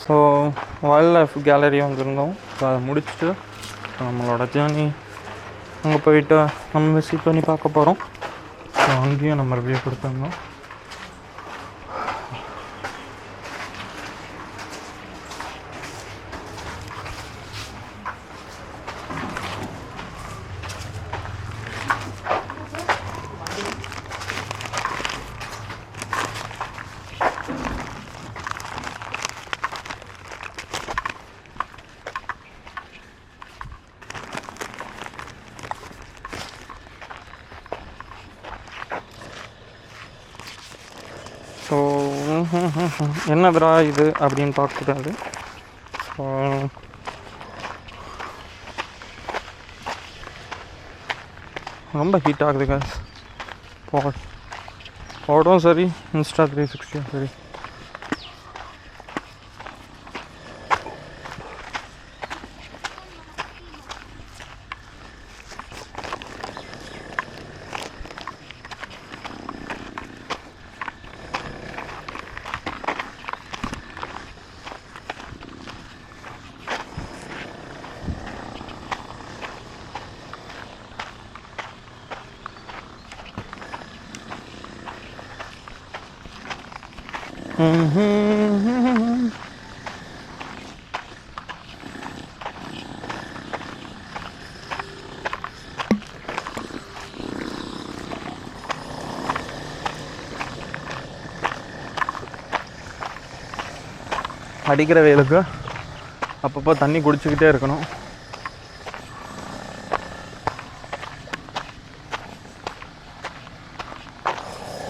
So wild life gallery வந்திருந்தோம். So அதை முடிச்சுட்டு நம்மளோட ஜேர்னி அங்கே போயிட்டு நம்ம விசிட் பண்ணி பார்க்க போகிறோம். ஸோ அங்கேயும் நம்ம ரிவ்யூ கொடுத்துருந்தோம். ஸோ என்னதுரா இது அப்படின்னு பார்க்கக்கூடாது. ஸோ ரொம்ப ஹீட் ஆகுது காஸ். போடும் சரி, இன்ஸ்டா 360 சரி. அடிக்கிற வெயிலுக்கு அப்பப்போ தண்ணி குடிச்சிக்கிட்டே இருக்கணும்.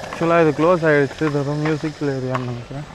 ஆக்சுவலாக இது க்ளோஸ் ஆகிடுச்சு. இது ஒரு மியூசிக்கல் ஏரியான்னு நினைக்கிறேன்.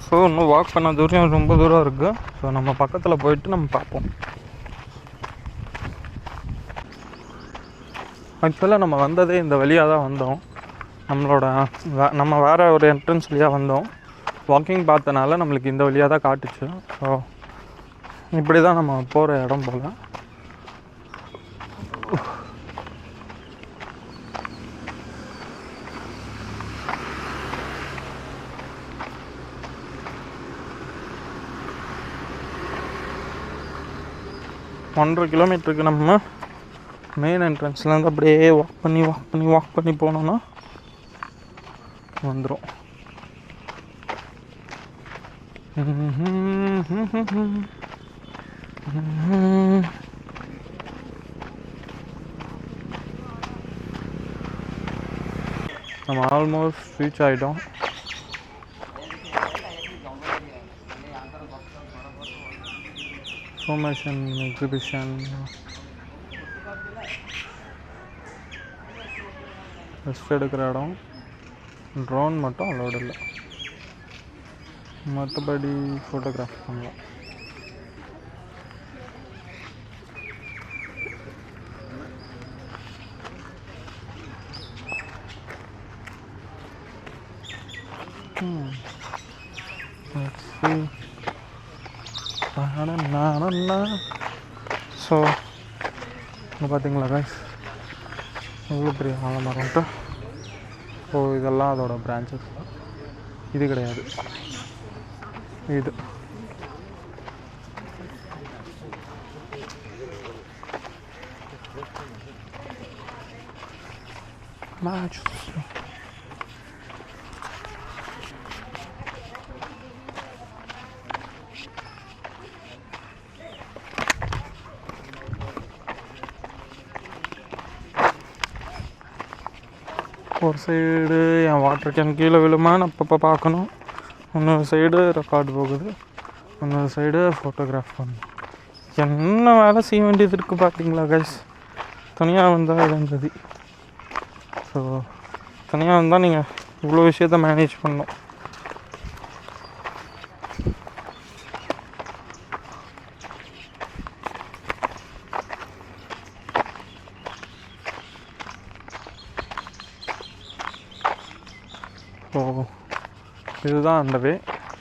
ஸோ இன்னும் வாக் பண்ண தூரம் ரொம்ப தூரம் இருக்குது. ஸோ நம்ம பக்கத்தில் போயிட்டு நம்ம பார்ப்போம். ஆக்சுவலாக நம்ம வந்ததே இந்த வழியாக தான் வந்தோம். நம்ம வேறு ஒரு என்ட்ரன்ஸ் வழியாக வந்தோம். வாக்கிங் பார்த்தனால நம்மளுக்கு இந்த வழியாக தான் காட்டுச்சு. ஸோ இப்படி தான் நம்ம போகிற இடம் போல். ஒன்றரை கிலோமீட்டருக்கு நம்ம மெயின் என்ட்ரன்ஸ்லேருந்து அப்படியே வாக் பண்ணி போனோன்னா வந்துடும். நம்ம ஆல்மோஸ்ட் ரீச் ஆகிட்டோம். இன்ஃபர்மேஷன் எக்ஸிபிஷன் ரெஸ்ட் எடுக்கிற இடம். ட்ரோன் மட்டும் அலோடு இல்லை, மற்றபடி ஃபோட்டோகிராஃப் பண்ணலாம். ஸோ இங்கே பார்த்தீங்களா கைஸ், எவ்வளோ பெரிய ஆலமரம்ட்டு. ஸோ இதெல்லாம் அதோட பிரான்ச்சஸ் தான். இது கிடையாது, இது மேட்ச் ஒரு சைடு என் வாட்டர் கேன் கீழே விழுமான்னு அப்பப்போ பார்க்கணும், இன்னொரு சைடு ரெக்கார்டு போகுது, இன்னொரு சைடு ஃபோட்டோகிராஃப் பண்ணணும். என்ன வேலை செய்ய வேண்டியது இருக்குது பார்த்தீங்களா கைஸ். தனியாக வந்தால் இருந்தது. ஸோ தனியாக வந்தால் நீங்கள் இவ்வளோ விஷயத்த மேனேஜ் பண்ணணும். ஸோ இதுதான் அந்த வே.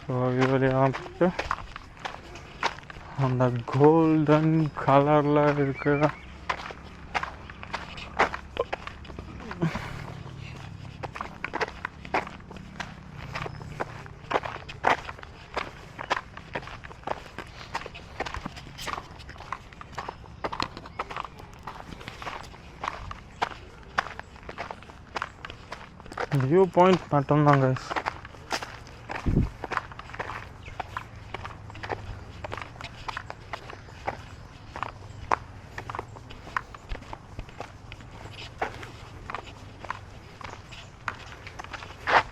ஸோ இது வழியாக போட்டு அந்த கோல்டன் கலரில் இருக்கிற வியூ பாயிண்ட் மட்டும்தான் கைஸ்.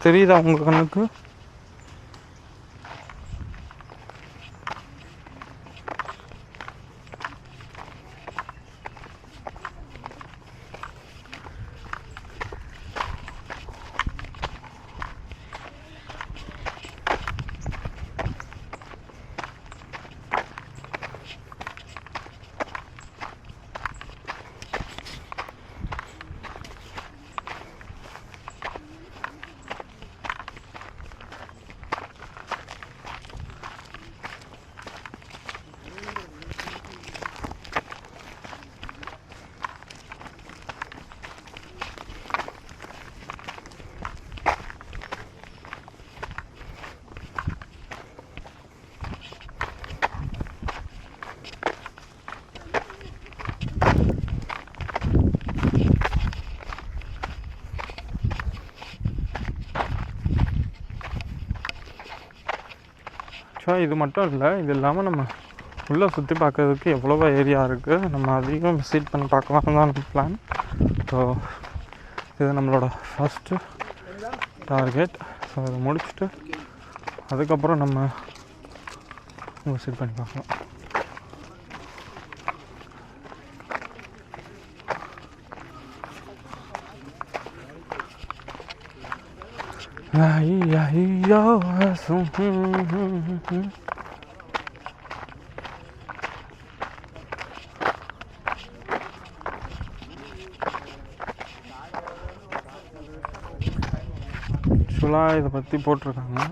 தெரியுதா உங்கள் கண்ணுக்கு? இது மட்டும் இல்லை, இது இல்லாமல் நம்ம உள்ளே சுற்றி பார்க்கறதுக்கு எவ்வளவோ ஏரியா இருக்குது. நம்ம அதிகம் விசிட் பண்ணி பார்க்கலாம்னு தான் நம்ம பிளான். ஸோ இது நம்மளோட ஃபஸ்ட்டு டார்கெட். ஸோ இதை முடிச்சுட்டு அதுக்கப்புறம் நம்ம விசிட் பண்ணி பார்க்கலாம். ஆக்சுவலாக இதை பற்றி போட்டிருக்காங்க.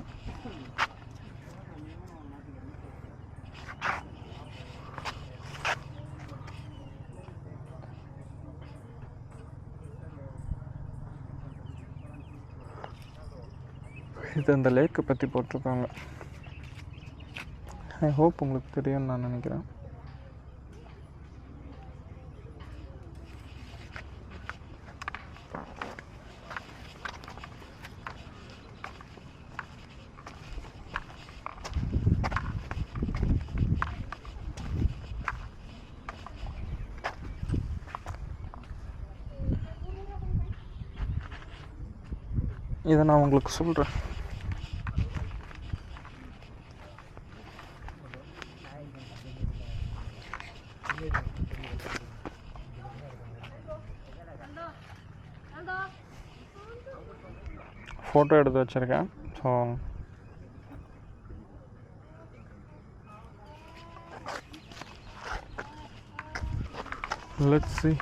இது அந்த லேக்கை பற்றி போட்டிருக்காங்க. ஐ ஹோப் உங்களுக்கு தெரியும்னு நான் நினைக்கிறேன். இதை நான் உங்களுக்கு சொல்கிறேன். ஃபோட்டோ எடுத்து வச்சுருக்கேன். So let's see.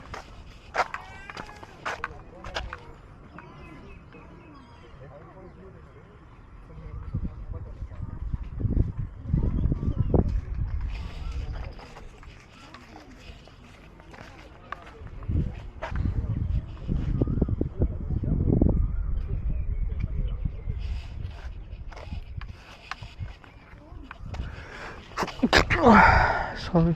Sorry.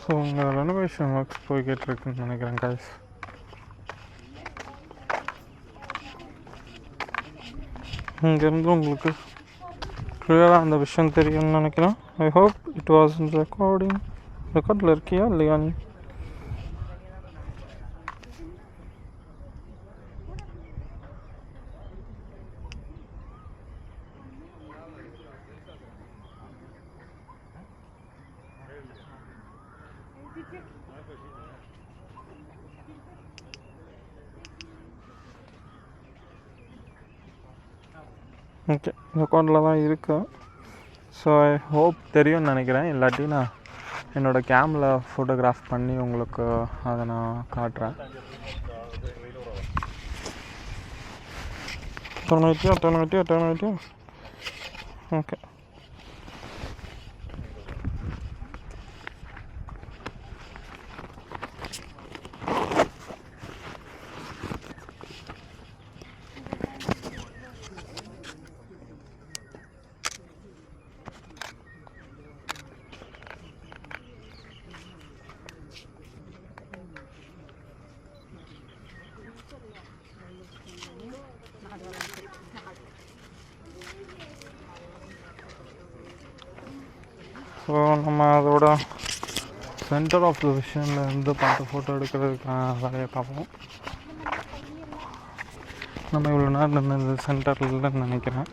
So இங்கே ரெனோவேஷன் ஒர்க்ஸ் போய்கிட்டு இருக்குன்னு நினைக்கிறேன் guys. இங்கேருந்து உங்களுக்கு கிளியராக அந்த விஷயம் தெரியும்னு நினைக்கிறேன். I hope it was in ரெக்கார்டில் இருக்கியா இல்லையா நீ? ஓகே, ரெக்கார்டில் தான் இருக்கு. ஸோ ஐ ஹோப் தெரியும்னு நினைக்கிறேன். இல்லாட்டி நான் என்னோடய கேமில் ஃபோட்டோகிராஃப் பண்ணி உங்களுக்கு அதை நான் காட்டுறேன். Turn okay. ஸோ நம்ம அதோட சென்டர் ஆஃப் த விஷனில் இருந்து பார்த்து ஃபோட்டோ எடுக்கிறதுக்கான வேலையை பார்ப்போம். நம்ம இவ்வளோ நேரம் இந்த சென்டரில் இல்லைன்னு நினைக்கிறேன்.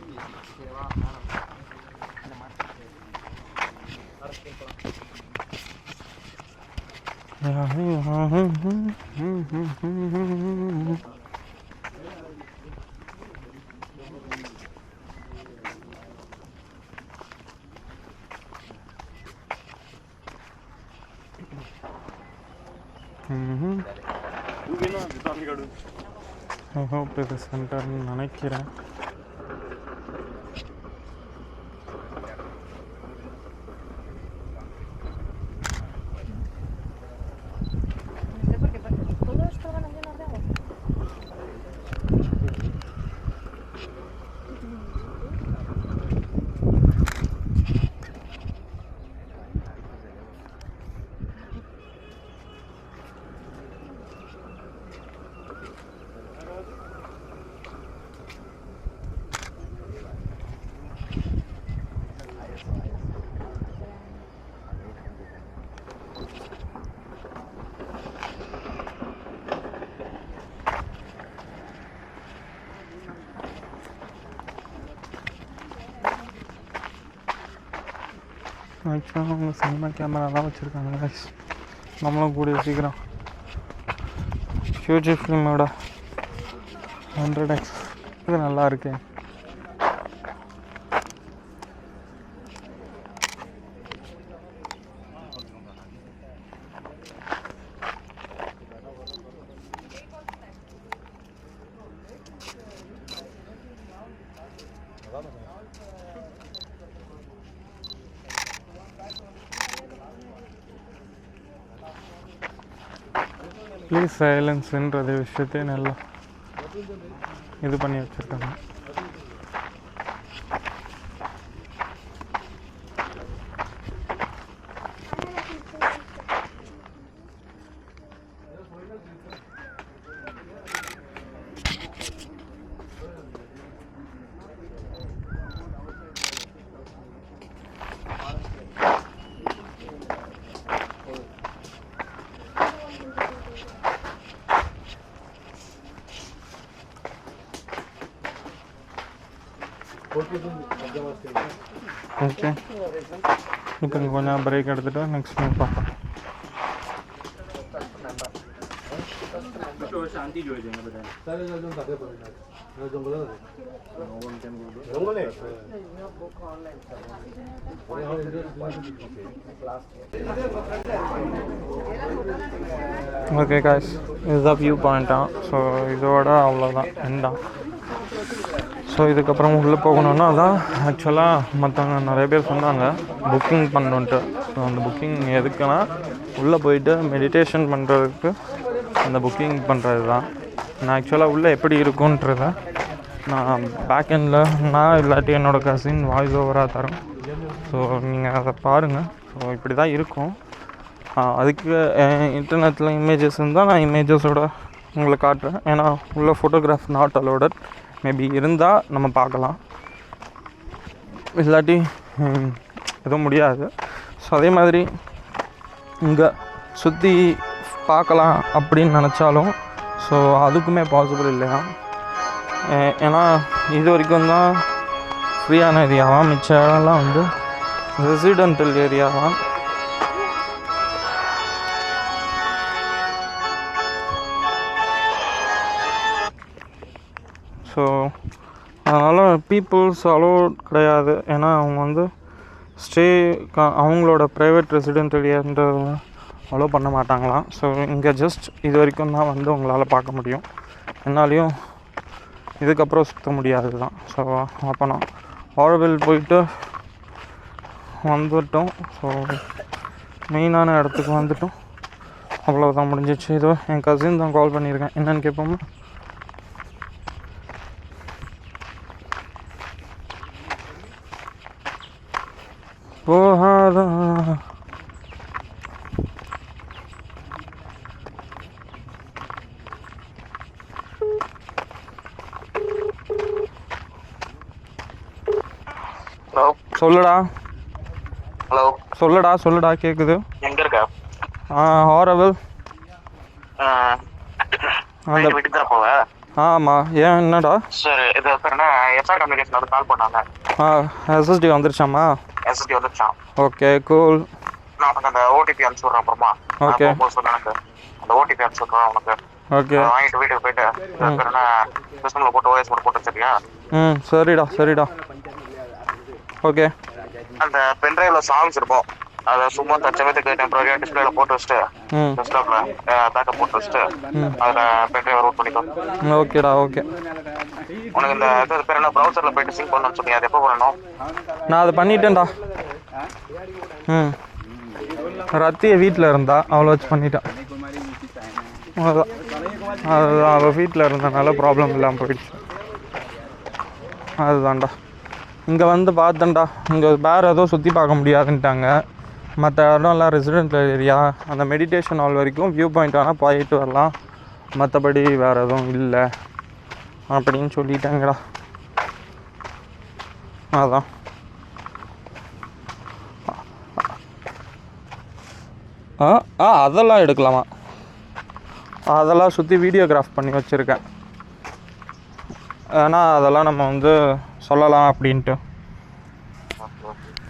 ஐ ஹோப் இது சென்டர்னு நினைக்கிறேன். ஆக்சுவலாக அவங்க சினிமா கேமராலாம் வச்சுருக்காங்க கைஸ். நம்மளும் கூடிய சீக்கிரம் ஃபியூஜி ஃபிலிமோட 100x இது நல்லா இருக்கு. ப்ளீஸ் சைலன்ஸுன்றது விஷயத்தையே நல்லா இது பண்ணி வச்சுருக்காங்க. ஓகே, இப்போ இங்கே கொஞ்சம் பிரேக் எடுத்துகிட்டு நெக்ஸ்ட் மீட் பார்ப்போம். शांति जो है ஓகே காய்ஸ், இதுதான் வியூ பாயிண்ட்டாக. ஸோ இதோட அவ்வளோதான் எண்டாம். ஸோ இதுக்கப்புறம் உள்ளே போகணுன்னா அதான் ஆக்சுவலாக மற்றவங்க நிறைய பேர் சொன்னாங்க புக்கிங் பண்ணணுன்ட்டு. ஸோ அந்த புக்கிங் எதுக்குன்னா உள்ளே போயிட்டு மெடிடேஷன் பண்ணுறதுக்கு அந்த புக்கிங் பண்ணுறது தான். நான் ஆக்சுவலாக உள்ளே எப்படி இருக்குன்றத நான் பேக்கெண்டில் நான் இல்லாட்டி என்னோடய கசின் வாய்ஸ் ஓவராக தரோம். ஸோ நீங்கள் அதை பாருங்கள். ஸோ இப்படி தான் இருக்கும். அதுக்கு இன்டர்நெட்டில் இமேஜஸ் இருந்தால் நான் இமேஜஸோட உங்களுக்கு காட்டுறேன். ஏன்னா உள்ள ஃபோட்டோகிராஃப் நாட் அலோடட். மேபி இருந்தால் நம்ம பார்க்கலாம், இல்லாட்டி எதுவும் முடியாது. ஸோ அதே மாதிரி இங்கே சுற்றி பார்க்கலாம் அப்படின்னு நினச்சாலும் ஸோ அதுக்குமே பாசிபிள் இல்லையா. ஏன்னா இது வரைக்கும் தான் ஃப்ரீயான ஏரியாவாக, மிச்ச இடம்லாம் வந்து ரெசிடென்டல் ஏரியாவாக. ஸோ அதனால் பீப்புள்ஸ் அலோட் கிடையாது. ஏன்னா அவங்க வந்து அவங்களோட ப்ரைவேட் ரெசிடென்டல் ஏரியான்ற அலோவ் பண்ண மாட்டாங்களாம். ஸோ இங்கே ஜஸ்ட் இது வரைக்கும் தான் வந்து உங்களால் பார்க்க முடியும். என்னாலையும் இதுக்கப்புறம் சுற்ற முடியாது தான். ஸோ அப்போ நான் ஆரோவில் போயிட்டு வந்துட்டோம். ஸோ மெயினான இடத்துக்கு வந்துட்டோம். அவ்வளோதான், முடிஞ்சிச்சு. இதோ என் கசின் தான் கால் பண்ணியிருக்கேன். என்னென்னு கேட்போமா? போகாதா சொல்லுடா. ஹலோ, சொல்லுடா கேக்குது. எங்க இருக்க? ஆரோவில். அந்த வீட்டுக்கு தான் போவ? ஆமா, ஏன் என்னடா? சரி, இது என்ன எஸ்ஆர் கம்யூனிகேஷன் வந்து கால் பண்ணாங்க. எஸ்எஸ்டி வந்துருச்சாமா? எஸ்எஸ்டி வந்துருச்சான். Okay cool. நான் உனக்கு அந்த ஓடிபி அனுப்பிச்சு விட்றேன். அப்புறமா ஓகே சொன்ன எனக்கு அந்த ஓடிபி அனுப்பிச்சு விட்றேன் உனக்கு. ஓகே, வாங்கிட்டு வீட்டுக்கு போயிட்டு என்ன சிஸ்டம்ல போட்டு ஓஎஸ் மட்டும் போட்டு வச்சிருக்கியா? சரிடா. ஓகே, அந்த பென்ட்ரைவ்ல சாங்ஸ் இருக்கும். அதை சும்மா தற்சமயத்துக்கு டெம்பரரியா டிஸ்பிளேல போட்டு வச்சுட்டு டெஸ்க்டாப்ல பேக்கப் போட்டு வச்சுட்டு அதில் பென்ட்ரைவ் ரூட் பண்ணிக்கோ. ஓகேடா. ஓகே, உனக்கு இந்த இது பேர் என்ன ப்ரௌசரில் போயிட்டு சிங்க் பண்ணணும்னு சொன்னீங்க, அது எப்போ பண்ணணும்? நான் அதை பண்ணிட்டேன்டா. ரத்தியை வீட்டில் இருந்தா அவளை வச்சு பண்ணிட்டேன். அதுதான் அவள் வீட்டில் இருந்தனால ப்ராப்ளம் இல்லாமல் போயிடுச்சு. அதுதான்டா. இங்கே வந்து பார்த்தேன்டா, இங்கே வேறு ஏதோ சுற்றி பார்க்க முடியாதுன்ட்டாங்க. மற்ற இடம்லாம் ரெசிடென்டல் ஏரியா, அந்த மெடிடேஷன் ஹால் வரைக்கும் வியூ பாயிண்ட் வேணால் போயிட்டு வரலாம், மற்றபடி வேறு எதுவும் இல்லை அப்படின்னு சொல்லிட்டாங்கடா. அதான் அதெல்லாம் எடுக்கலாமா? அதெல்லாம் சுற்றி வீடியோகிராஃப் பண்ணி வச்சுருக்கேன். ஏன்னா அதெல்லாம் நம்ம வந்து சொல்லலாம் அப்படின்ட்டு.